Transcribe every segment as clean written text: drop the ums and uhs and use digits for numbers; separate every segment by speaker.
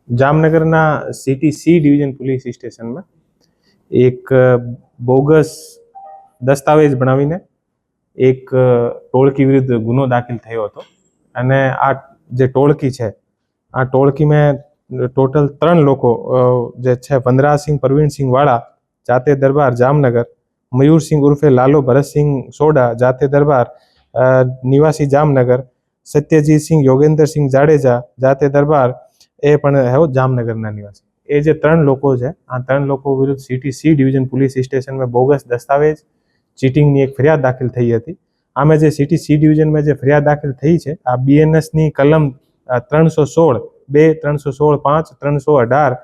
Speaker 1: જામનગરના city C division police સ્ટેશનમાં એક બોગસ દસ્તાવેજ બનાવીને એક ટોળકી વિરુદ્ધ ગુનો દાખલ થયો હતો અને આ જે ટોળકી છે આ ટોળકીમાં ટોટલ 3 લોકો જે છે વનરાજસિંહ પરવીનસિંહ વાળા જાતે દરબાર જામનગર, મયુરસિંહ ઉર્ફે લાલો ભરતસિંહ સોડા જાતે દરબાર નિવાસી જામનગર, સત્યજીતસિંહ યોગેન્દ્રસિંહ જાડેજા જાતે દરબાર એ પણ હે જામનગરના નિવાસી. એ જે 3 લોકો છે આ 3 લોકો વિરુદ્ધ સિટી સી ડિવિઝન પોલીસ સ્ટેશનમાં બોગસ દસ્તાવેજ ચીટિંગની એક ફરિયાદ દાખલ થઈ હતી. આમાં જે સિટી સી ડિવિઝનમાં જે ફરિયાદ દાખલ થઈ છે આ બીએનએસની કલમ 316 2 316 5 318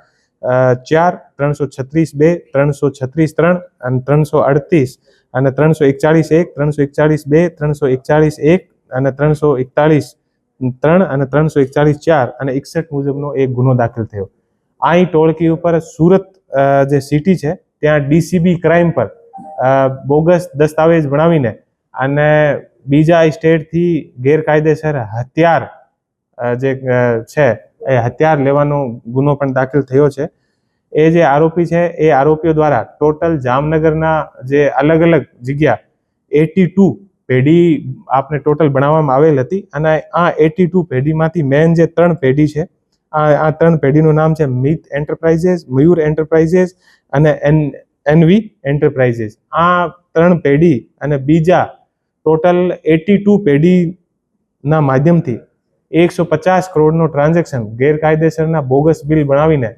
Speaker 1: 4 336 2 336 3 અને 338 અને 341 1 341 2 341 1 અને 341 3 અને 341 4 અને 61 મુજબનો એક ગુનો દાખલ થયો. આ ટોળકી ઉપર સુરત જે સિટી છે ત્યાં ડીસીબી ક્રાઇમ પર બોગસ દસ્તાવેજ બનાવીને અને બીજા સ્ટેટથી ગેરકાયદેસર હથિયાર જે છે એ હથિયાર લેવાનો ગુનો પણ દાખલ થયો છે. એ જે આરોપી છે એ આરોપીઓ દ્વારા ટોટલ જામનગરના જે અલગ અલગ જગ્યા 82 પેઢી આપને ટોટલ બનાવવામાં આવેલ હતી અને આ 82 પેઢીમાંથી મેન જે 3 પેઢી છે આ 3 પેઢીનું નામ છે મિત એન્ટરપ્રાઇઝીસ, મયુર એન્ટરપ્રાઇઝીસ અને એનવી એન્ટરપ્રાઇઝીસ. આ 3 પેઢી અને બીજા ટોટલ 82 પેઢીના માધ્યમથી 150 કરોડનો ટ્રાન્ઝેક્શન ગેરકાયદેસરના બોગસ બિલ બનાવીને